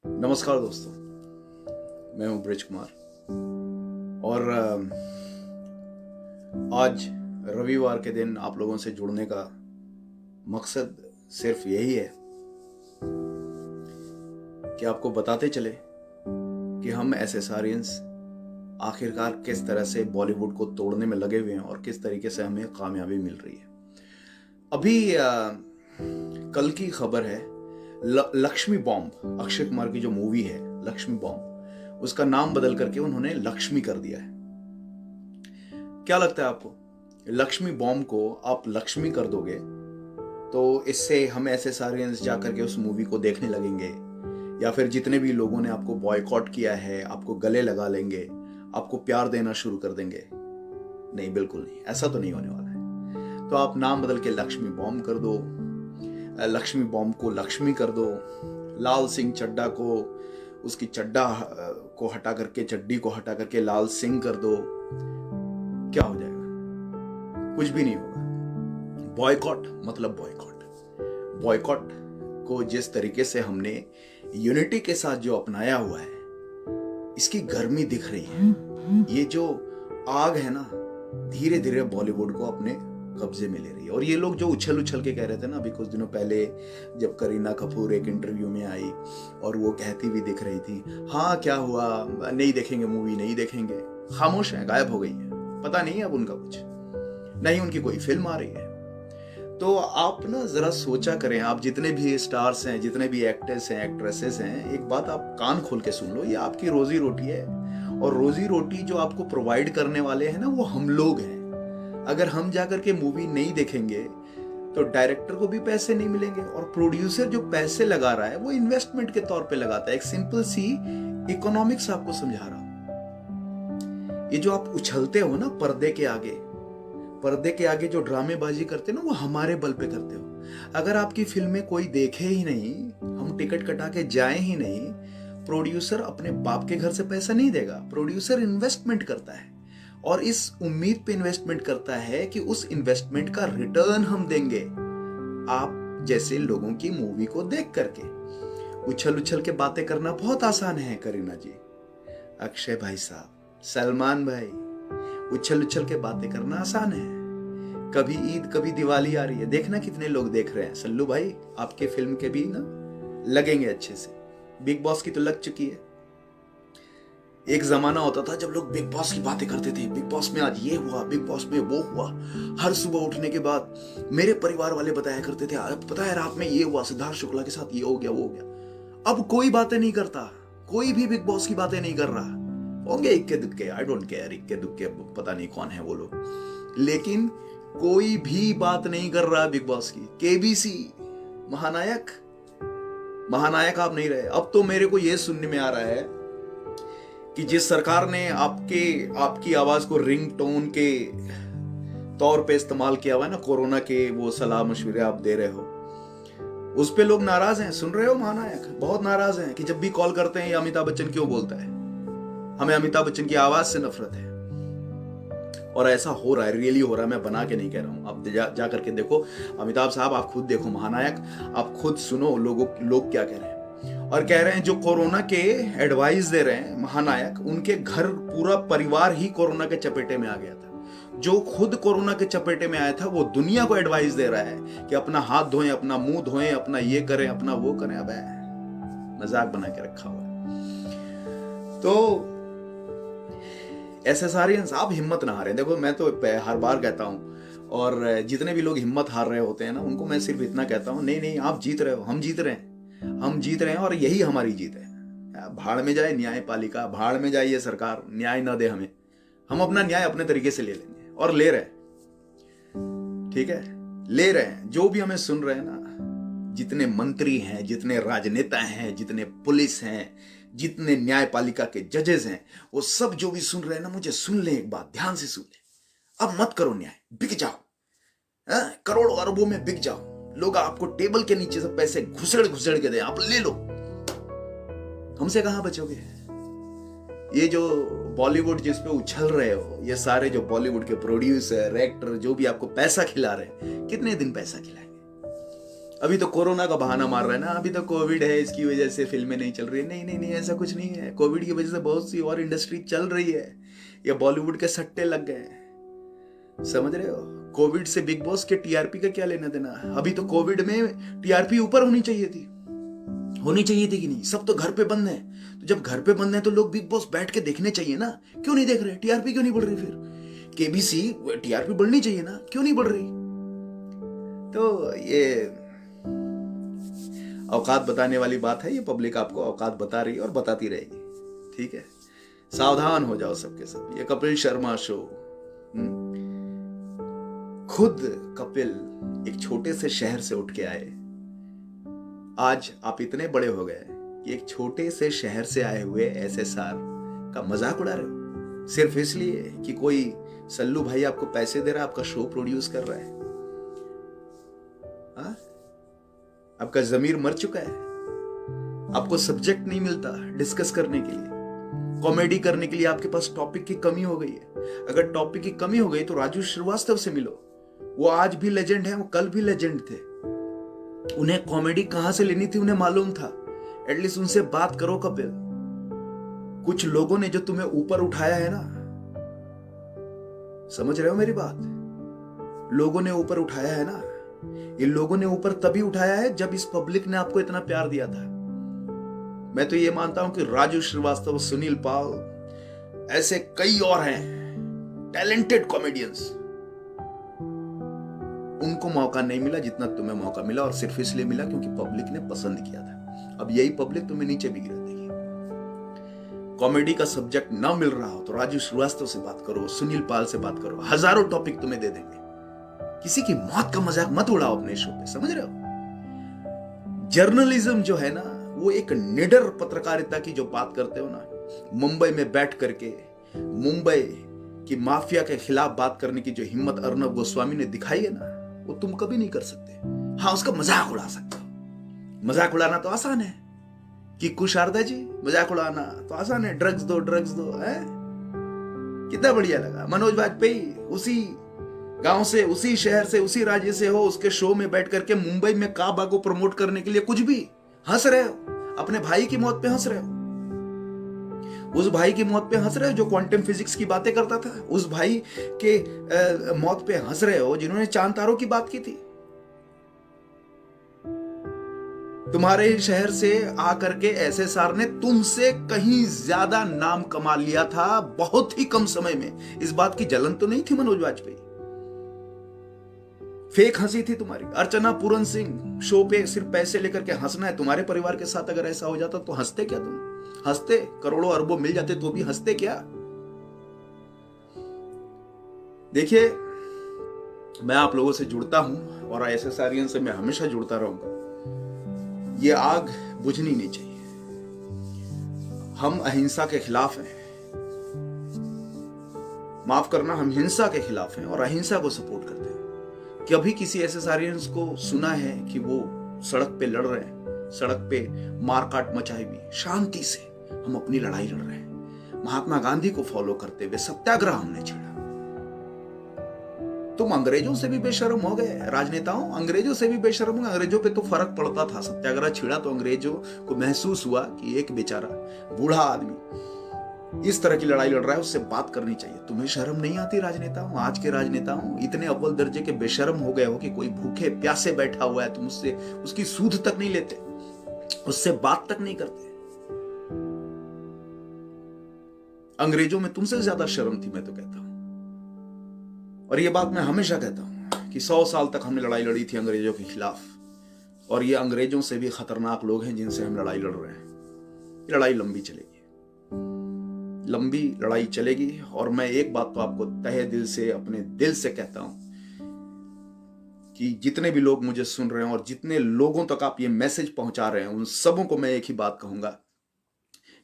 नमस्कार दोस्तों, मैं हूं ब्रिज कुमार और आज रविवार के दिन आप लोगों से जुड़ने का मकसद सिर्फ यही है कि आपको बताते चले कि हम एसेसारियंस आखिरकार किस तरह से बॉलीवुड को तोड़ने में लगे हुए हैं और किस तरीके से हमें कामयाबी मिल रही है। अभी कल की खबर है, लक्ष्मी बॉम्ब, अक्षय कुमार की जो मूवी है लक्ष्मी बॉम्ब, उसका नाम बदल करके उन्होंने लक्ष्मी कर दिया है। क्या लगता है आपको, लक्ष्मी बॉम्ब को आप लक्ष्मी कर दोगे तो इससे हम एसेसारियंस जा करके उस मूवी को देखने लगेंगे, या फिर जितने भी लोगों ने आपको बॉयकॉट किया है आपको गले लगा लेंगे, आपको प्यार देना शुरू कर देंगे? नहीं, बिल्कुल नहीं, ऐसा तो नहीं होने वाला है। तो आप नाम बदल के लक्ष्मी बॉम्ब कर दो, लक्ष्मी बॉम्ब को लक्ष्मी कर दो, लाल सिंह चड्डा को, उसकी चड्डा को हटा करके, चड्डी को हटा करके लाल सिंह कर दो, क्या हो जाएगा? कुछ भी नहीं होगा। बॉयकॉट मतलब बॉयकॉट। बॉयकॉट को जिस तरीके से हमने यूनिटी के साथ जो अपनाया हुआ है, इसकी गर्मी दिख रही है। ये जो आग है ना, धीरे धीरे बॉलीवुड को अपने कब्जे में ले रही है। और ये लोग जो उछल उछल के कह रहे थे ना, अभी कुछ दिनों पहले जब करीना कपूर एक इंटरव्यू में आई और वो कहती भी दिख रही थी, हाँ क्या हुआ, नहीं देखेंगे मूवी, नहीं देखेंगे, खामोश है, गायब हो गई है, पता नहीं अब उनका कुछ नहीं, उनकी कोई फिल्म आ रही है। तो आप ना जरा सोचा करें, आप जितने भी स्टार्स हैं, जितने भी एक्टर्स हैं, एक्ट्रेसेस हैं, एक बात आप कान खोल के सुन लो, ये आपकी रोजी रोटी है। और रोजी रोटी जो आपको प्रोवाइड करने वाले हैं ना, वो हम लोग हैं। अगर हम जाकर के मूवी नहीं देखेंगे तो डायरेक्टर को भी पैसे नहीं मिलेंगे, और प्रोड्यूसर जो पैसे लगा रहा है वो इन्वेस्टमेंट के तौर पे लगाता है। एक सिंपल सी इकोनॉमिक्स आपको समझा रहा हूं। ये जो आप उछलते हो ना पर्दे के आगे जो ड्रामेबाजी करते हो ना, वो हमारे बल पे करते हो। अगर आपकी फिल्में कोई देखे ही नहीं, हम टिकट कटा के जाए ही नहीं, प्रोड्यूसर अपने बाप के घर से पैसा नहीं देगा। प्रोड्यूसर इन्वेस्टमेंट करता है और इस उम्मीद पे इन्वेस्टमेंट करता है कि उस इन्वेस्टमेंट का रिटर्न हम देंगे आप जैसे लोगों की मूवी को देख करके। उछल उछल के बातें करना बहुत आसान है करीना जी, अक्षय भाई साहब, सलमान भाई, उछल उछल के बातें करना आसान है। कभी ईद कभी दिवाली आ रही है, देखना कितने लोग देख रहे हैं। सल्लू भाई, आपके फिल्म के भी ना लगेंगे अच्छे से। बिग बॉस की तो लग चुकी है। एक जमाना होता था जब लोग बिग बॉस की बातें करते थे, बिग बॉस में आज ये हुआ, बिग बॉस में वो हुआ। हर सुबह उठने के बाद मेरे परिवार वाले बताया करते थे, पता है रात में ये हुआ, सिद्धार्थ शुक्ला के साथ ये हो गया, वो हो गया। अब कोई बातें नहीं करता, कोई भी बिग बॉस की बातें नहीं कर रहा। होंगे इक्के दुक्के, आई डोंट केयर, इक्के दुक्के, पता नहीं कौन है वो लोग, लेकिन कोई भी बात नहीं कर रहा बिग बॉस की। केबीसी महानायक आप नहीं रहे। अब तो मेरे को यह सुनने में आ रहा है कि जिस सरकार ने आपकी आवाज को रिंगटोन के तौर पे इस्तेमाल किया हुआ है ना, कोरोना के वो सलाह मशवरे आप दे रहे हो, उस पे लोग नाराज हैं। सुन रहे हो महानायक, बहुत नाराज हैं कि जब भी कॉल करते हैं ये अमिताभ बच्चन क्यों बोलता है, हमें अमिताभ बच्चन की आवाज से नफरत है। और ऐसा हो रहा है, रियली हो रहा है, मैं बना के नहीं कह रहा हूं। आप जा करके देखो, अमिताभ साहब आप खुद देखो, महानायक आप खुद सुनो लोग क्या कह रहे हैं। और कह रहे हैं जो कोरोना के एडवाइस दे रहे हैं महानायक, उनके घर पूरा परिवार ही कोरोना के चपेटे में आ गया था। जो खुद कोरोना के चपेटे में आया था वो दुनिया को एडवाइस दे रहा है कि अपना हाथ धोएं, अपना मुंह धोएं, अपना ये करें, अपना वो करें। अब मजाक बना के रखा हुआ है। तो एसेसारियंस, आप हिम्मत ना हारें। देखो मैं तो हर बार कहता हूं, और जितने भी लोग हिम्मत हार रहे होते हैं ना, उनको मैं सिर्फ इतना कहता हूं, नहीं आप जीत रहे हो, हम जीत रहे हैं और यही हमारी जीत है। भाड़ में जाए न्यायपालिका, भाड़ में जाए ये सरकार, न्याय ना दे हमें, हम अपना न्याय अपने तरीके से ले लेंगे। और ले रहे हैं, ठीक है, ले रहे हैं। जो भी हमें सुन रहे हैं ना, जितने मंत्री हैं, जितने राजनेता हैं, जितने पुलिस हैं, जितने न्यायपालिका के जजेस हैं, वो सब जो भी सुन रहे हैं ना, मुझे सुन ले, एक बात ध्यान से सुन ले। अब मत करो न्याय, बिक जाओ, करोड़ों अरबों में बिक जाओ। लोग आपको टेबल के नीचे से पैसे घुसड़ के दें, आप ले लो, हमसे कहां बचोगे। ये जो बॉलीवुड जिस पे उछल रहे हो, ये सारे जो बॉलीवुड के प्रोड्यूसर, एक्टर, जो भी आपको पैसा खिला रहे हैं, कितने दिन पैसा खिलाएंगे? अभी तो कोरोना का बहाना मार रहा है ना, अभी तो कोविड है इसकी वजह से फिल्में नहीं चल रही है। नहीं नहीं नहीं, ऐसा कुछ नहीं है। कोविड की वजह से बहुत सी और इंडस्ट्री चल रही है, या बॉलीवुड के सट्टे लग गए हैं, समझ रहे हो? कोविड से बिग बॉस के टीआरपी का क्या लेना देना? अभी तो कोविड में टीआरपी ऊपर होनी चाहिए थी कि नहीं? सब तो घर पे बंद है, तो जब घर पे बंद है तो लोग बिग बॉस बैठ के देखने चाहिए ना, क्यों नहीं देख रहे? टीआरपी क्यों नहीं बढ़ रही? फिर केबीसी टीआरपी बढ़नी चाहिए ना, क्यों नहीं बढ़ रही? तो ये औकात बताने वाली बात है, ये पब्लिक आपको औकात बता रही है और बताती रहेगी, ठीक है? सावधान हो जाओ सबके सब। ये कपिल शर्मा शो, खुद कपिल एक छोटे से शहर से उठ के आए, आज आप इतने बड़े हो गए कि एक छोटे से शहर से आए हुए एसएसआर का मजाक उड़ा रहे हो, सिर्फ इसलिए कि कोई सल्लू भाई आपको पैसे दे रहा है, आपका शो प्रोड्यूस कर रहा है। हाँ? आपका जमीर मर चुका है, आपको सब्जेक्ट नहीं मिलता डिस्कस करने के लिए, कॉमेडी करने के लिए आपके पास टॉपिक की कमी हो गई है। अगर टॉपिक की कमी हो गई तो राजू श्रीवास्तव से मिलो, वो आज भी लेजेंड है, वो कल भी लेजेंड थे। उन्हें कॉमेडी कहां से लेनी थी उन्हें मालूम था, एटलीस्ट उनसे बात करो कपिल। कुछ लोगों ने जो तुम्हें ऊपर उठाया है ना, समझ रहे हो मेरी बात? लोगों ने ऊपर उठाया है ना, ये लोगों ने ऊपर तभी उठाया है जब इस पब्लिक ने आपको इतना प्यार दिया था। मैं तो ये मानता हूं कि राजू श्रीवास्तव, सुनील पाल, ऐसे कई और हैं टैलेंटेड कॉमेडियंस, उनको मौका नहीं मिला जितना तुम्हें मौका मिला, और सिर्फ इसलिए मिला क्योंकि पब्लिक ने पसंद किया था। अब यही पब्लिक तुम्हें नीचे भी गिरा देगी। कॉमेडी का सब्जेक्ट ना मिल रहा हो तो राजू श्रीवास्तव से बात करो, सुनील पाल से बात करो, हजारों टॉपिक तुम्हें दे देंगे। किसी की मौत का मजाक मत उड़ाओ अपने शो पे, समझ रहे हो? जर्नलिज्म जो है ना, वो एक निडर पत्रकारिता की जो बात करते हो ना, मुंबई में बैठ करके मुंबई की माफिया के खिलाफ बात करने की जो हिम्मत अर्नब गोस्वामी ने दिखाई है ना, वो तुम कभी नहीं कर सकते। हाँ, उसका मजाक उड़ा सकते हो। मजाक उड़ाना तो आसान है कि कुशारदा जी, मजाक उड़ाना तो आसान है, ड्रग्स दो है? कितना बढ़िया लगा। मनोज वाजपेयी उसी गांव से, उसी शहर से, उसी राज्य से हो, उसके शो में बैठ करके मुंबई में काबा को प्रमोट करने के लिए कुछ भी हंस रहे हो, अपने भाई की मौत पे हंस रहे हो, उस भाई की मौत पे हंस रहे हो जो क्वांटम फिजिक्स की बातें करता था, उस भाई के मौत पे हंस रहे हो जिन्होंने चांद तारों की बात की थी। तुम्हारे शहर से आकर के एसएसआर ने तुमसे कहीं ज्यादा नाम कमा लिया था बहुत ही कम समय में। इस बात की जलन तो नहीं थी मनोज वाजपेयी? फेक हंसी थी तुम्हारी। अर्चना पूरन सिंह शो पे सिर्फ पैसे लेकर के हंसना है। तुम्हारे परिवार के साथ अगर ऐसा हो जाता तो हंसते क्या? तुम हंसते? करोड़ों अरबों मिल जाते तो भी हंसते क्या? देखिए, मैं आप लोगों से जुड़ता हूं और एसएसआरियन से मैं हमेशा जुड़ता रहूंगा। ये आग बुझनी नहीं चाहिए। हम अहिंसा के खिलाफ हैं, माफ करना, हम हिंसा के खिलाफ हैं और अहिंसा को सपोर्ट करते हैं। कभी किसी एसएसआरियंस को सुना है कि वो सड़क पे लड़ रहे हैं, सड़क पे मारकाट मचाई हुई? शांति से हम अपनी लड़ाई लड़ रहे हैं। महात्मा गांधी को फॉलो करते हुए सत्याग्रह हमने छेड़ा। तुम अंग्रेजों से भी बेशर्म हो गए, राजनेताओं, अंग्रेजों से भी बेशर्म हो गए। अंग्रेजों पे तो फर्क पड़ता था, सत्याग्रह छिड़ा तो अंग्रेजों को महसूस हुआ कि एक बेचारा बूढ़ा आदमी इस तरह की लड़ाई लड़ रहा है, उससे बात करनी चाहिए। तुम्हें शर्म नहीं आती राजनेताओं? आज के राजनेताओं इतने अव्वल दर्जे के बेशर्म हो गए हो कि कोई भूखे प्यासे बैठा हुआ है, तुम उससे उसकी सूद तक नहीं लेते, उससे बात तक नहीं करते। अंग्रेजों में तुमसे ज्यादा शर्म थी, मैं तो कहता हूं। और ये बात मैं हमेशा कहता हूं कि 100 साल तक हमने लड़ाई लड़ी थी अंग्रेजों के खिलाफ, और ये अंग्रेजों से भी खतरनाक लोग हैं जिनसे हम लड़ाई लड़ रहे हैं। लड़ाई लंबी चलेगी, लंबी लड़ाई चलेगी। और मैं एक बात तो आपको तहे दिल से, अपने दिल से कहता हूं कि जितने भी लोग मुझे सुन रहे हैं और जितने लोगों तक आप ये मैसेज पहुंचा रहे हैं, उन सबों को मैं एक ही बात कहूंगा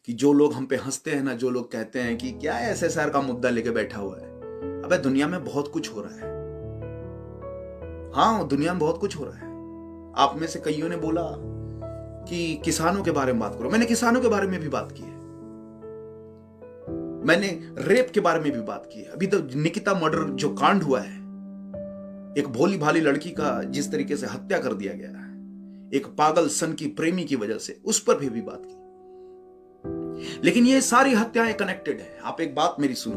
कि जो लोग हम पे हंसते हैं ना, जो लोग कहते हैं कि क्या एसएसआर का मुद्दा लेके बैठा हुआ है, अबे दुनिया में बहुत कुछ हो रहा है। हाँ, दुनिया में बहुत कुछ हो रहा है। आप में से कईयों ने बोला कि किसानों के बारे में बात करो। मैंने किसानों के बारे में भी बात की है, मैंने रेप के बारे में भी बात की है। अभी तो निकिता मर्डर जो कांड हुआ है, एक भोली भाली लड़की का जिस तरीके से हत्या कर दिया गया है, एक पागल सन की प्रेमी की वजह से, उस पर भी बात की। लेकिन ये सारी हत्याएं कनेक्टेड है। आप एक बात मेरी सुनो,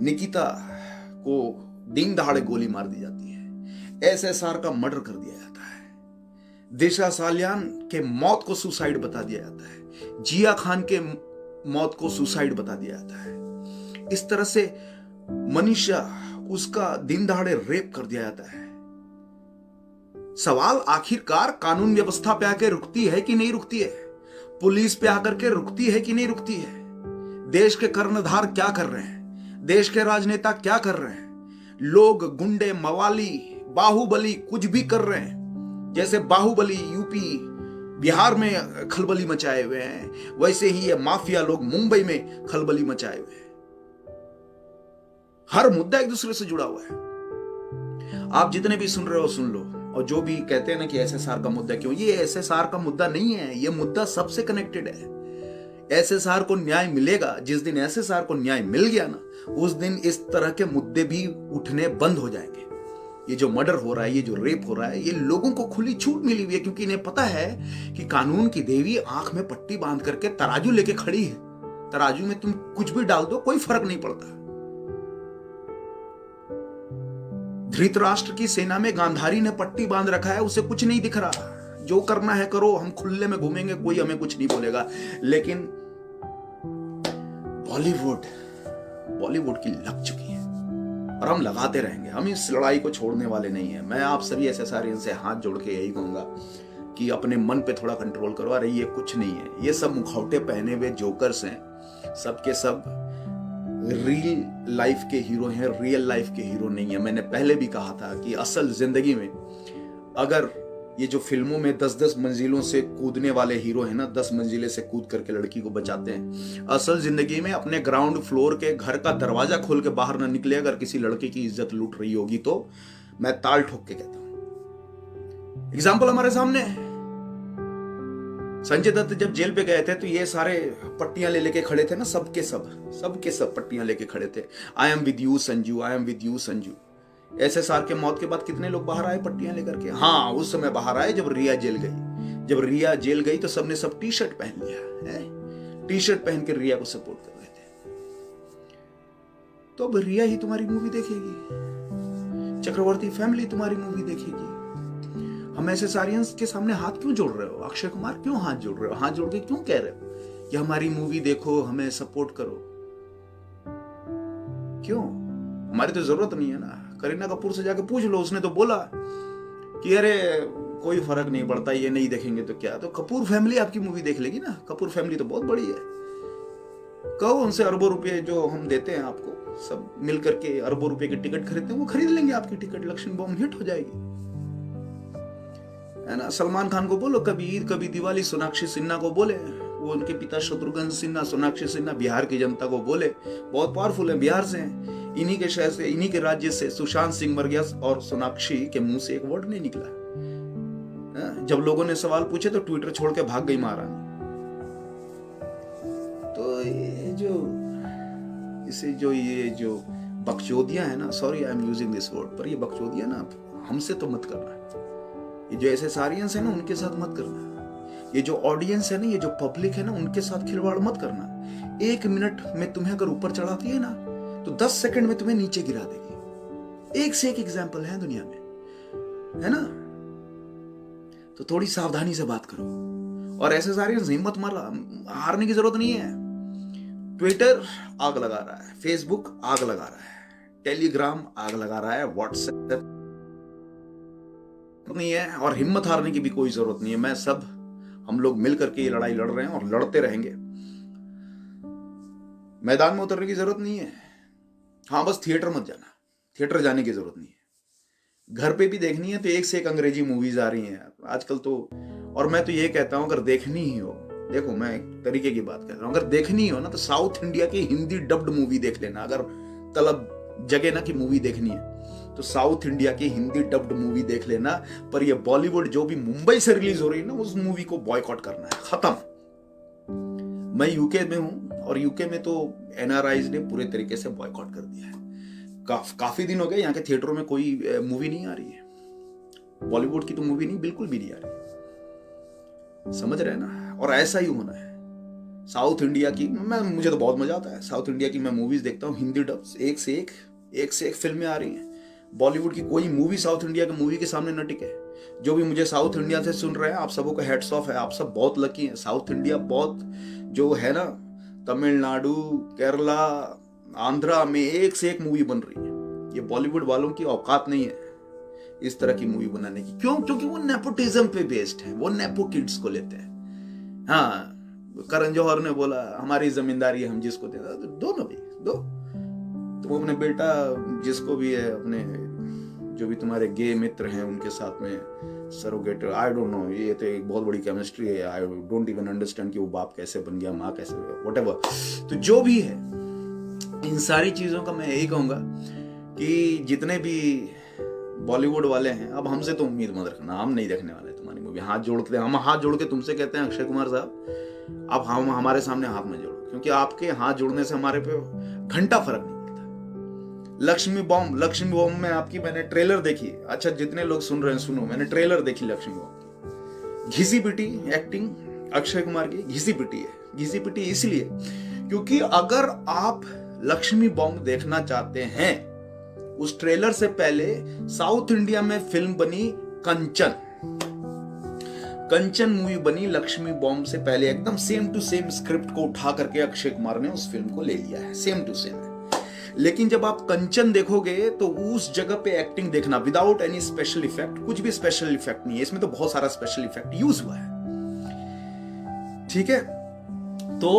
निकिता को दिन दहाड़े गोली मार दी जाती है, एसएसआर का मर्डर कर दिया जाता है, दिशा सालियान के मौत को सुसाइड बता दिया जाता है, जिया खान के मौत को सुसाइड बता दिया जाता है। इस तरह से मनीषा, उसका दिन दहाड़े रेप कर दिया जाता है। सवाल आखिरकार कानून व्यवस्था पे आके रुकती है कि नहीं रुकती है? पुलिस पे आकर के रुकती है कि नहीं रुकती है? देश के कर्णधार क्या कर रहे हैं? देश के राजनेता क्या कर रहे हैं? लोग गुंडे, मवाली, बाहुबली कुछ भी कर रहे हैं। जैसे बाहुबली यूपी बिहार में खलबली मचाए हुए हैं, वैसे ही ये माफिया लोग मुंबई में खलबली मचाए हुए हैं। हर मुद्दा एक दूसरे से जुड़ा हुआ है। आप जितने भी सुन रहे हो सुन लो। और जो भी कहते हैं ना कि एसएसआर का मुद्दा क्यों, ये एसएसआर का मुद्दा नहीं है, ये मुद्दा सबसे कनेक्टेड है। एसएसआर को न्याय मिलेगा, जिस दिन एसएसआर को न्याय मिल गया ना, उस दिन इस तरह के मुद्दे भी उठने बंद हो जाएंगे। ये जो मर्डर हो रहा है, ये जो रेप हो रहा है, ये लोगों को खुली छूट मिली हुई है, क्योंकि इन्हें पता है कि कानून की देवी आंख में पट्टी बांध करके तराजू लेके खड़ी है। तराजू में तुम कुछ भी डाल दो, कोई फर्क नहीं पड़ता। धृतराष्ट्र की सेना में गांधारी ने पट्टी बांध रखा है, उसे कुछ नहीं दिख रहा। जो करना है करो, हम खुले में घूमेंगे, कोई हमें कुछ नहीं बोलेगा। लेकिन बॉलीवुड की लग चुकी है और हम लगाते रहेंगे। हम इस लड़ाई को छोड़ने वाले नहीं है। मैं आप सभी एसएसआरियन से हाथ जोड़ के यही कहूंगा कि अपने मन पे थोड़ा कंट्रोल करो। अरे ये कुछ नहीं है, ये सब मुखौटे पहने हुए जोकर्स हैं, सबके सब रियल लाइफ के हीरो हैं, रियल लाइफ के हीरो नहीं है। मैंने पहले भी कहा था कि असल जिंदगी में अगर ये जो फिल्मों में 10-10 मंजिलों से कूदने वाले हीरो हैं ना, 10 मंजिले से कूद करके लड़की को बचाते हैं, असल जिंदगी में अपने ग्राउंड फ्लोर के घर का दरवाजा खोल के बाहर ना निकले अगर किसी लड़के की इज्जत लूट रही होगी तो मैं ताल ठोक के कहता हूं। एग्जाम्पल हमारे सामने है। संजय दत्त जब जेल पे गए थे तो ये सारे पट्टियां ले लेके खड़े थे ना, सबके सब पट्टियां लेके खड़े थे। I am with you Sanju, I am with you Sanju. SSR के मौत के बाद कितने लोग बाहर आए पट्टियां लेकर के? हाँ, उस समय बाहर आए जब रिया जेल गई। जब रिया जेल गई तो सबने सब टी शर्ट पहन लिया है, टी शर्ट पहन के रिया को सपोर्ट कर रहे थे। तो अब रिया ही तुम्हारी मूवी देखेगी, चक्रवर्ती फैमिली तुम्हारी मूवी देखेगी। हम एसएसआरियंस के सामने हाथ क्यों जोड़ रहे हो? अक्षय कुमार क्यों हाथ जोड़ रहे हो? हाथ जोड़ के क्यों कह रहे हो कि हमारी मूवी देखो, हमें सपोर्ट करो? क्यों? हमारी तो जरूरत नहीं है ना। करीना कपूर से जाके पूछ लो, उसने तो बोला कि अरे कोई फर्क नहीं पड़ता, ये नहीं देखेंगे तो क्या। तो कपूर फैमिली आपकी मूवी देख लेगी ना। कपूर फैमिली तो बहुत बड़ी है। कहो उनसे अरबों रुपए जो हम देते हैं आपको, सब मिल करके अरबों रुपए की टिकट खरीदते हैं, वो खरीद लेंगे आपकी टिकट। लक्ष्मी बॉम्ब हिट हो जाएगी, है ना। सलमान खान को बोलो कभी ईद कभी दिवाली, सोनाक्षी सिन्हा को बोले, वो उनके पिता शत्रुघ्न सिन्हा, सोनाक्षी सिन्हा बिहार की जनता को बोले, बहुत पावरफुल है, बिहार से हैं। इन्हीं के शहर से, इन्हीं के राज्य से सुशांत सिंह मर गया और सोनाक्षी के मुंह से एक वर्ड नहीं निकला। जब लोगों ने सवाल पूछे तो ट्विटर छोड़ के भाग गई महारानी। तो ये जो बकचोदियां है ना, sorry I am using this word, पर ये बकचोदियां ना हमसे तो मत करना। ये जो एसएसआरियंस है ना, उनके साथ मत करना। ये जो ऑडियंस है ना, ये जो पब्लिक है ना, उनके साथ खिलवाड़ मत करना। 1 मिनट में तुम्हें अगर ऊपर चढ़ाती है ना, तो 10 सेकंड में तुम्हें नीचे गिरा देगी। एक से एक एग्जाम्पल है दुनिया में, है ना। तो थोड़ी सावधानी से बात करो। और एसएसआरियंस हिम्मत हारने की जरूरत नहीं है। ट्विटर आग लगा रहा है, फेसबुक आग लगा रहा है, टेलीग्राम आग लगा रहा है, व्हाट्सएप नहीं है, और हिम्मत हारने की भी कोई जरूरत नहीं है। हम लोग मिलकर के ये लड़ाई लड़ रहे हैं और लड़ते रहेंगे। मैदान में उतरने की जरूरत नहीं है। हाँ, बस थिएटर मत जाना, थिएटर जाने की जरूरत नहीं है। घर पे भी देखनी है तो एक से एक अंग्रेजी मूवीज आ रही हैं आजकल तो। और मैं तो ये कहता हूं, अगर देखनी ही हो, देखो मैं एक तरीके की बात कर रहा हूं, अगर देखनी हो ना तो साउथ इंडिया की हिंदी डब्ड मूवी देख लेना। अगर तलब जगह ना की मूवी देखनी है तो साउथ इंडिया की हिंदी डब्ड मूवी देख लेना। पर ये बॉलीवुड जो भी मुंबई से रिलीज हो रही है ना, उस मूवी को बॉयकॉट करना है, खत्म। मैं यूके में हूं और यूके में तो एनआरआईज ने पूरे तरीके से बॉयकॉट कर दिया है। काफी दिन हो गए यहाँ के थिएटरों में कोई मूवी नहीं आ रही है। बॉलीवुड की तो मूवी नहीं, बिल्कुल भी नहीं आ रही। समझ रहे हैं ना? और ऐसा ही होना है। साउथ इंडिया की मुझे तो बहुत मजा आता है। साउथ इंडिया की मैं मूवीज देखता हूँ, हिंदी डब्स, एक से एक फिल्में आ रही हैं। बॉलीवुड की कोई मूवी साउथ इंडिया की मूवी के सामने न टिके। जो भी मुझे साउथ इंडिया से सुन रहे हैं, आप सबों का हेड्स ऑफ है, आप सब बहुत लकी हैं। साउथ इंडिया बहुत जो है ना, तमिलनाडु, केरला, आंध्रा में एक से एक मूवी बन रही है। ये बॉलीवुड वालों की औकात नहीं है इस तरह की मूवी बनाने की। क्यों? क्योंकि वो नेपोटिज्म पे बेस्ड है, वो नेपो किड्स को लेते हैं। हाँ, करण जौहर ने बोला हमारी जमींदारी हम जिसको देता, तो दो ना भाई, दो। तुम अपने बेटा जिसको भी है, अपने जो भी तुम्हारे गे मित्र हैं उनके साथ में सरोगेट, आई डोंट नो, ये तो एक बहुत बड़ी केमिस्ट्री है। आई डोंट इवन अंडरस्टैंड कि वो बाप कैसे बन गया, माँ कैसे, व्हाटएवर। तो जो भी है, इन सारी चीजों का मैं यही कहूंगा कि जितने भी बॉलीवुड वाले हैं, अब हमसे तो उम्मीद मत रखना, हम नहीं देखने वाले तुम्हारी मूवी। हम हाथ जोड़ के तुमसे कहते हैं अक्षय कुमार साहब, आप हम हमारे सामने हाथ में जोड़ो, क्योंकि आपके हाथ जोड़ने से हमारे पे घंटा फर्क नहीं पड़ता। लक्ष्मी बॉम्ब में आपकी मैंने ट्रेलर देखी। अच्छा, जितने लोग सुन रहे हैं सुनो, मैंने ट्रेलर देखी लक्ष्मी बॉम्ब की। घिसी पिटी एक्टिंग अक्षय कुमार की, घिसी पिटी है। घिसी पिटी इसलिए क्योंकि अगर आप लक्ष्मी बॉम्ब देखना चाहते हैं, उस ट्रेलर से पहले साउथ इंडिया में फिल्म बनी कंचन मूवी बनी लक्ष्मी बॉम्ब से पहले। एकदम सेम टू सेम स्क्रिप्ट को उठा करके अक्षय कुमार ने उस फिल्म को ले लिया है, सेम टू सेम है। लेकिन जब आप कंचन देखोगे तो उस जगह पे एक्टिंग देखना, विदाउट एनी स्पेशल इफेक्ट, कुछ भी स्पेशल इफेक्ट नहीं है इसमें, तो बहुत सारा स्पेशल इफेक्ट यूज हुआ है, ठीक है। तो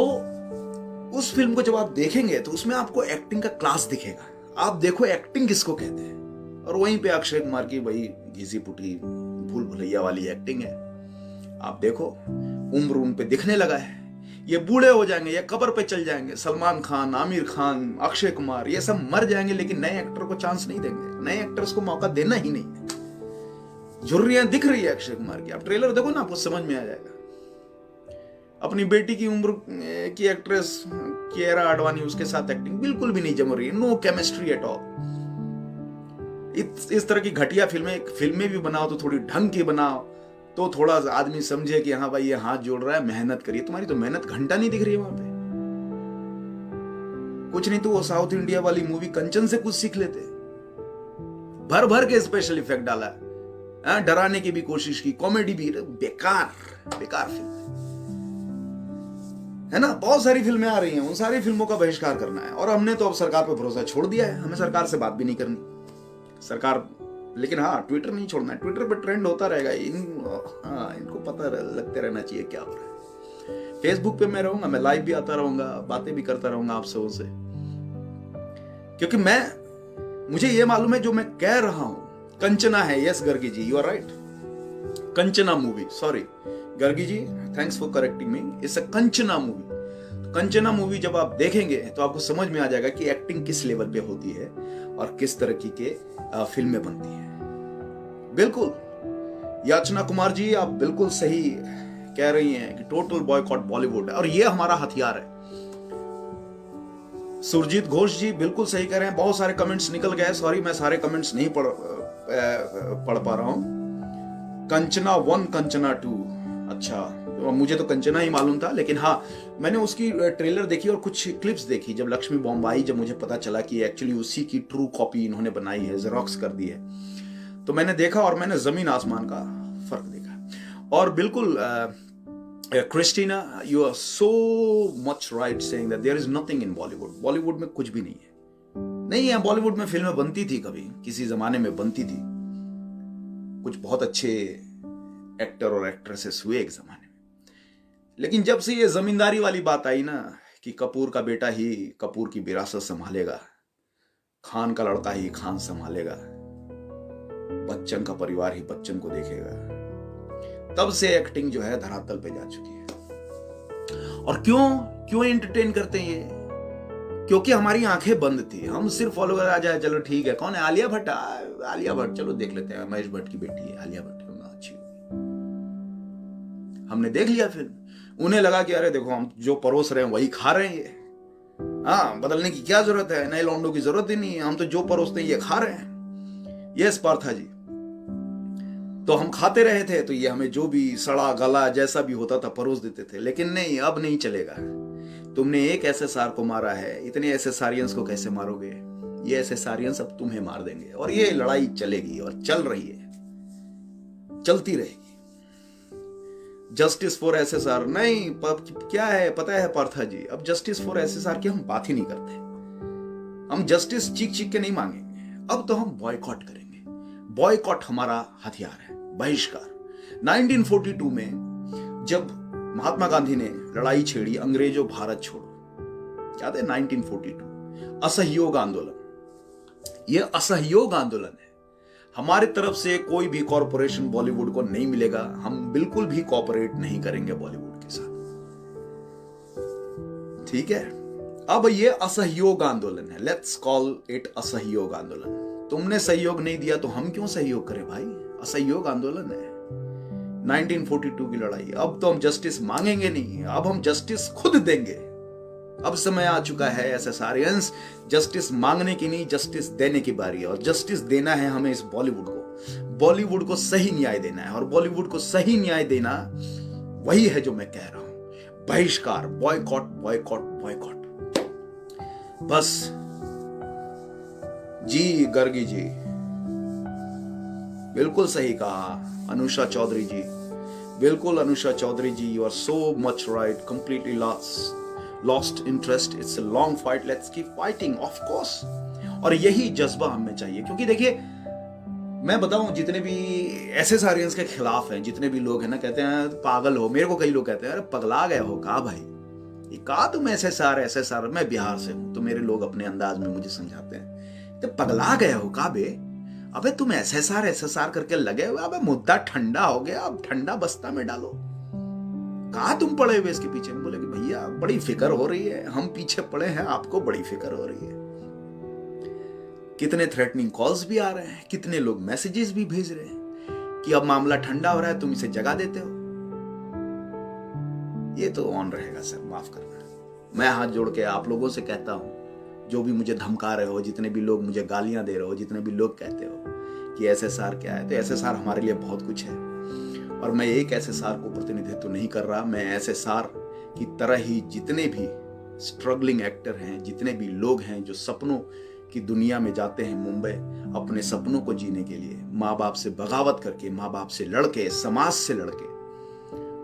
उस फिल्म को जब आप देखेंगे तो उसमें आपको एक्टिंग का क्लास दिखेगा। आप देखो एक्टिंग किसको कहते हैं, और वहीं पे अक्षय कुमार की वही घिसी पुटी भूल भुलैया वाली एक्टिंग है। आप देखो, उम्र उन पे दिखने लगा है, ये बूढ़े हो जाएंगे, ये कब्र पे चल जाएंगे। सलमान खान, आमिर खान, अक्षय कुमार, ये सब मर जाएंगे, लेकिन नए एक्टर को चांस नहीं देंगे, नए एक्टर्स को मौका देना ही नहीं है। झुर्रियां दिख रही है अक्षय कुमार की, आप ट्रेलर देखो ना, आपको समझ में आ जाएगा। अपनी बेटी की उम्र की एक्ट्रेस कियारा आडवाणी, उसके साथ एक्टिंग बिल्कुल भी नहीं जम रही है, नो केमिस्ट्री एट ऑल। इस तरह की घटिया फिल्में भी बनाओ तो थोड़ी ढंग की बनाओ, तो थोड़ा आदमी समझे कि हाँ भाई ये हाथ जोड़ रहा है, मेहनत करिए। तुम्हारी तो मेहनत घंटा नहीं दिख रही है वहां पे। कुछ नहीं तो वो साउथ इंडिया वाली मूवी कंचन से कुछ सीख लेते। भर भर के स्पेशल इफेक्ट डाला, डराने की भी कोशिश की, कॉमेडी भी, बेकार फिल्म है ना। बहुत सारी फिल्में आ रही हैं, उन सारी फिल्मों का बहिष्कार करना है। और हमने तो अब सरकार पर भरोसा छोड़ दिया है, हमें सरकार से बात भी नहीं करनी सरकार। लेकिन हाँ, ट्विटर नहीं छोड़ना है, ट्विटर पर ट्रेंड होता रहेगा। इनको पता लगते रहना चाहिए क्या हो रहा है। फेसबुक पे मैं रहूंगा, मैं लाइव भी आता रहूंगा, बातें भी करता रहूंगा आप सबों से, क्योंकि मुझे ये मालूम है जो मैं कह रहा हूं कंचना है। Yes Gargi ji, you are right, Kanchana movie, sorry Gargi ji, thanks for correcting me, it's a Kanchana movie. Kanchana movie जब आप देखेंगे तो आपको समझ में आ जाएगा कि एक्टिंग किस लेवल पे होती है और किस तरह की फिल्में बनती है। बिल्कुल याचना कुमार जी, आप बिल्कुल सही कह रही हैं कि टोटल बॉयकॉट बॉलीवुड है, और ये हमारा हथियार है। सुरजीत घोष जी बिल्कुल सही कह रहे हैं। बहुत सारे कमेंट्स निकल गए, सॉरी मैं सारे कमेंट्स नहीं पढ़ पा रहा हूं। कंचना 1, कंचना 2, अच्छा, तो मुझे तो कंचना ही मालूम था, लेकिन हाँ मैंने उसकी ट्रेलर देखी और कुछ क्लिप्स देखी। जब लक्ष्मी बॉम्ब आई, जब मुझे पता चला कि एक्चुअली उसी की ट्रू कॉपी इन्होंने बनाई है, जेरोक्स कर दी है, तो मैंने देखा और मैंने जमीन आसमान का फर्क देखा। और बिल्कुल Christina, you are so much right saying that there is nothing in Bollywood. Bollywood में कुछ भी नहीं है। बॉलीवुड में फिल्में बनती थी, कभी किसी जमाने में बनती थी, कुछ बहुत अच्छे एक्टर और एक्ट्रेसेस हुए एक जमाने में। लेकिन जब से ये जमींदारी वाली बात आई ना, कि कपूर का बेटा ही कपूर की विरासत संभालेगा, खान का लड़का ही खान संभालेगा, बच्चन का परिवार ही बच्चन को देखेगा, तब से एक्टिंग जो है धरातल पे जा चुकी है। और क्यों एंटरटेन करते हैं ये? क्योंकि हमारी आंखें बंद थी, हम सिर्फ फॉलो कर आ जाए, चलो ठीक है, कौन है, आलिया भट्ट, चलो देख लेते हैं, महेश भट्ट की बेटी है आलिया भट्ट, अच्छी, हमने देख लिया फिल्म। उन्हें लगा कि अरे देखो हम जो परोस रहे हैं वही खा रहे हैं ये, हाँ बदलने की क्या जरूरत है, नए लौंडों की जरूरत ही नहीं है, हम तो जो परोसते हैं ये खा रहे हैं। यस पार्था जी, तो हम खाते रहे थे, तो ये हमें जो भी सड़ा गला जैसा भी होता था परोस देते थे। लेकिन नहीं, अब नहीं चलेगा। तुमने एक एसएसआर को मारा है, इतने एसएसआरियंस को कैसे मारोगे? ये एसएसआरियंस अब तुम्हें मार देंगे, और ये लड़ाई चलेगी और चल रही है, चलती रहेगी। जस्टिस फॉर एसएसआर नहीं, क्या है पता है पार्था जी, अब जस्टिस फॉर एसएसआर की हम बात ही नहीं करते। हम जस्टिस चीख चीख के नहीं मांगेंगे, अब तो हम बॉयकॉट करेंगे। बॉयकॉट हमारा हथियार है, बहिष्कार। 1942 में जब महात्मा गांधी ने लड़ाई छेड़ी, अंग्रेजों भारत छोड़ो, याद है 1942, असहयोग आंदोलन। यह असहयोग आंदोलन है। हमारी तरफ से कोई भी कॉरपोरेशन बॉलीवुड को नहीं मिलेगा, हम बिल्कुल भी कॉपरेट नहीं करेंगे बॉलीवुड के साथ, ठीक है। अब ये असहयोग आंदोलन है, लेट्स कॉल इट असहयोग आंदोलन। तुमने सहयोग नहीं दिया तो हम क्यों सहयोग करें भाई? असहयोग आंदोलन है 1942 की लड़ाई। अब तो हम जस्टिस मांगेंगे नहीं, अब हम जस्टिस खुद देंगे। अब समय आ चुका है एसएसआरियंस, जस्टिस मांगने की नहीं, जस्टिस देने की बारी है। और जस्टिस देना है हमें इस बॉलीवुड को सही न्याय देना है। और बॉलीवुड को सही न्याय देना वही है जो मैं कह रहा हूं, बहिष्कार, बॉयकॉट, बॉयकॉट, बॉयकॉट। बस जी गर्गी जी, बिल्कुल सही कहा अनुषा चौधरी जी, बिल्कुल Anusha Chaudhary ji, you are so much right, completely lost interest, it's a long fight, let's keep fighting, of course. और यही जज्बा हमें चाहिए, क्योंकि देखिए मैं बताऊं, जितने भी एसएसआरियंस के खिलाफ हैं, जितने भी लोग हैं ना, कहते हैं पागल हो। मेरे को कई लोग कहते हैं अरे पगला गए हो का भाई, ये कहा तुम एसएसआर, मैं बिहार से हूं, तो मेरे लोग अपने अंदाज में मुझे समझाते हैं, तो पगला गए हो का बे, अबे तुम एसएसआर करके लगे हुए, अबे मुद्दा ठंडा हो गया, अब ठंडा बस्ता में डालो। कहा तुम पड़े हुए इसके पीछे? बोले कि भैया बड़ी फिक्र हो रही है, हम पीछे पड़े हैं, आपको बड़ी फिक्र हो रही है। कितने थ्रेटनिंग कॉल्स भी आ रहे हैं, कितने लोग मैसेजेस भी भेज रहे हैं कि अब मामला ठंडा हो रहा है, तुम इसे जगा देते हो। ये तो ऑन रहेगा सर, माफ करना। मैं हाथ जोड़ के आप लोगों से कहता हूं, जो भी मुझे धमका रहे हो, जितने भी लोग मुझे गालियां दे रहे हो, जितने भी लोग कहते हो कि एसएसआर क्या है, तो एसएसआर हमारे लिए बहुत कुछ है। और मैं एक एसएसआर को प्रतिनिधित्व नहीं कर रहा, मैं एसएसआर की तरह ही जितने भी स्ट्रगलिंग एक्टर हैं, जितने भी लोग हैं जो सपनों की दुनिया में जाते हैं मुंबई अपने सपनों को जीने के लिए, माँ बाप से बगावत करके, माँ बाप से लड़के, समाज से लड़के,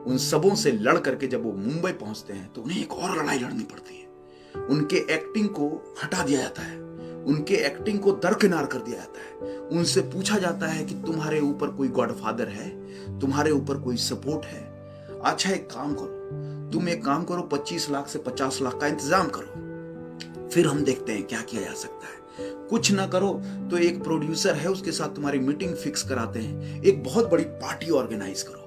उन सबों से लड़ करके जब वो मुंबई पहुंचते हैं तो उन्हें एक और लड़ाई लड़नी पड़ती है। उनके एक्टिंग को हटा दिया जाता है, उनके एक्टिंग को दरकिनार कर दिया जाता है। उनसे पूछा जाता है कि तुम्हारे ऊपर कोई गॉडफादर है, तुम्हारे ऊपर कोई सपोर्ट है? अच्छा एक काम करो, तुम एक काम करो, 25 लाख से 50 लाख का इंतजाम करो, फिर हम देखते हैं क्या किया जा सकता है। कुछ ना करो तो एक प्रोड्यूसर है, उसके साथ तुम्हारी मीटिंग फिक्स कराते हैं, एक बहुत बड़ी पार्टी ऑर्गेनाइज करो।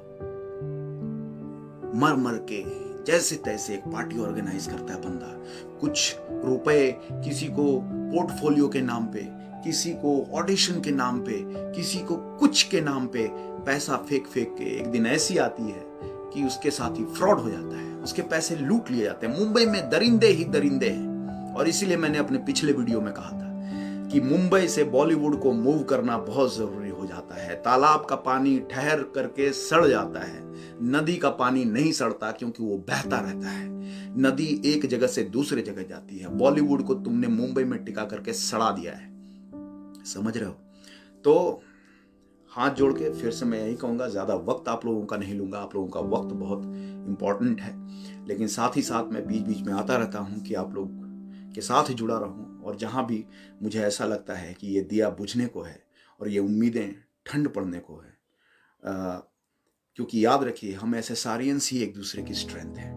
मर मर के जैसे तैसे एक पार्टी ऑर्गेनाइज करता है बंदा, कुछ रुपए किसी को पोर्टफोलियो के नाम पे, किसी को ऑडिशन के नाम पे, किसी को कुछ के नाम पे पैसा फेंक फेंक के एक दिन ऐसी आती है कि उसके साथ ही फ्रॉड हो जाता है, उसके पैसे लूट लिए जाते हैं। मुंबई में दरिंदे ही दरिंदे हैं। और इसीलिए मैंने अपने पिछले वीडियो में कहा था कि मुंबई से बॉलीवुड को मूव करना बहुत जरूरी हो जाता है। तालाब का पानी ठहर करके सड़ जाता है, नदी का पानी नहीं सड़ता क्योंकि वो बहता रहता है। नदी एक जगह से दूसरे जगह जाती है। बॉलीवुड को तुमने मुंबई में टिका करके सड़ा दिया है, समझ रहे हो? तो हाथ जोड़ के फिर से मैं यही कहूंगा, ज्यादा वक्त आप लोगों का नहीं लूंगा, आप लोगों का वक्त बहुत इंपॉर्टेंट है, लेकिन साथ ही साथ मैं बीच बीच में आता रहता हूं कि आप लोग के साथ ही जुड़ा रहूं। और जहां भी मुझे ऐसा लगता है कि ये दिया बुझने को है और ये उम्मीदें ठंड पड़ने को है, क्योंकि याद रखिए हम एसएसआरियंस ही एक दूसरे की स्ट्रेंथ है।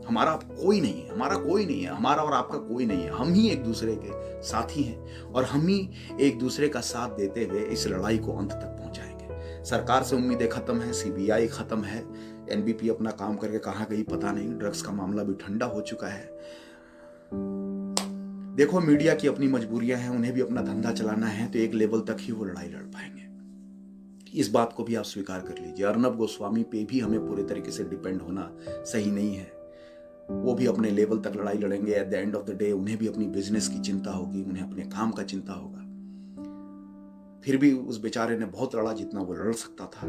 हमारा कोई नहीं है, हमारा कोई नहीं है, हमारा और आपका कोई नहीं है, हम ही एक दूसरे के साथी हैं और हम ही एक दूसरे का साथ देते हुए इस लड़ाई को अंत तक पहुंचाएंगे। सरकार से उम्मीदें खत्म है, सीबीआई खत्म है, एनबीपी अपना काम करके कहां गई पता नहीं, ड्रग्स का मामला भी ठंडा हो चुका है। देखो मीडिया की अपनी मजबूरियां हैं, उन्हें भी अपना धंधा चलाना है, तो एक लेवल तक ही वो लड़ाई लड़ पाएंगे। इस बात को भी आप स्वीकार कर लीजिए। अर्नब गोस्वामी पे भी हमें पूरे तरीके से डिपेंड होना सही नहीं है। वो भी अपने लेवल तक लड़ाई लड़ेंगे। At the end of the day उन्हें भी अपनी बिजनेस की चिंता होगी, उन्हें अपने काम का चिंता होगा। फिर भी उस बेचारे ने बहुत लड़ा जितना वो लड़ सकता था,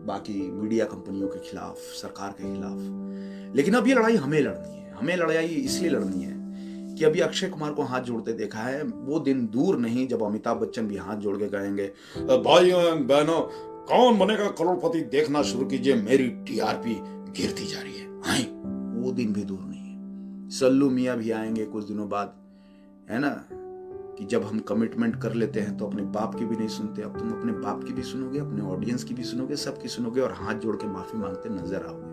बाकी मीडिया कंपनियों के खिलाफ, सरकार के खिलाफ। लेकिन अब ये लड़ाई हमें लड़नी है। हमें लड़ाई इसलिए लड़नी है कि अभी अक्षय कुमार को हाथ जोड़ते देखा है। वो दिन दूर नहीं जब अमिताभ बच्चन भी हाथ जोड़ के कहेंगे, भाइयों एवं बहनों, कौन बनेगा करोड़पति देखना शुरू कीजिए, मेरी टीआरपी गिरती जा रही है। हाँ, वो दिन भी दूर नहीं है। सल्लू मियाँ भी आएंगे कुछ दिनों बाद, है ना, कि जब हम कमिटमेंट कर लेते हैं तो अपने बाप की भी नहीं सुनते। अब तुम अपने बाप की भी सुनोगे, अपने ऑडियंस की भी सुनोगे, सबकी सुनोगे और हाथ जोड़ के माफी मांगते नजर आओगे।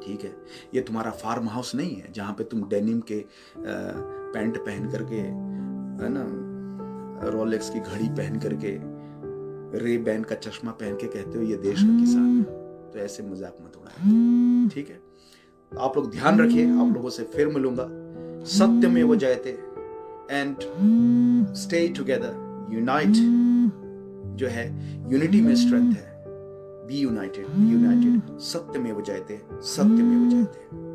ठीक है, ये तुम्हारा फार्म हाउस नहीं है जहां पे तुम डेनिम के पैंट पहन करके, है ना, रोलेक्स की घड़ी पहन करके, रे बैन का चश्मा पहन के कहते हो ये देश का किसान है। तो ऐसे मजाक मत उड़ाए। ठीक है, आप लोग ध्यान रखिए। आप लोगों से फिर मिलूंगा। सत्यमेव जयते एंड स्टे टुगेदर। यूनाइट जो है, यूनिटी में स्ट्रेंथ है। Be united, be united. सत्यमेव जयते, सत्यमेव जयते।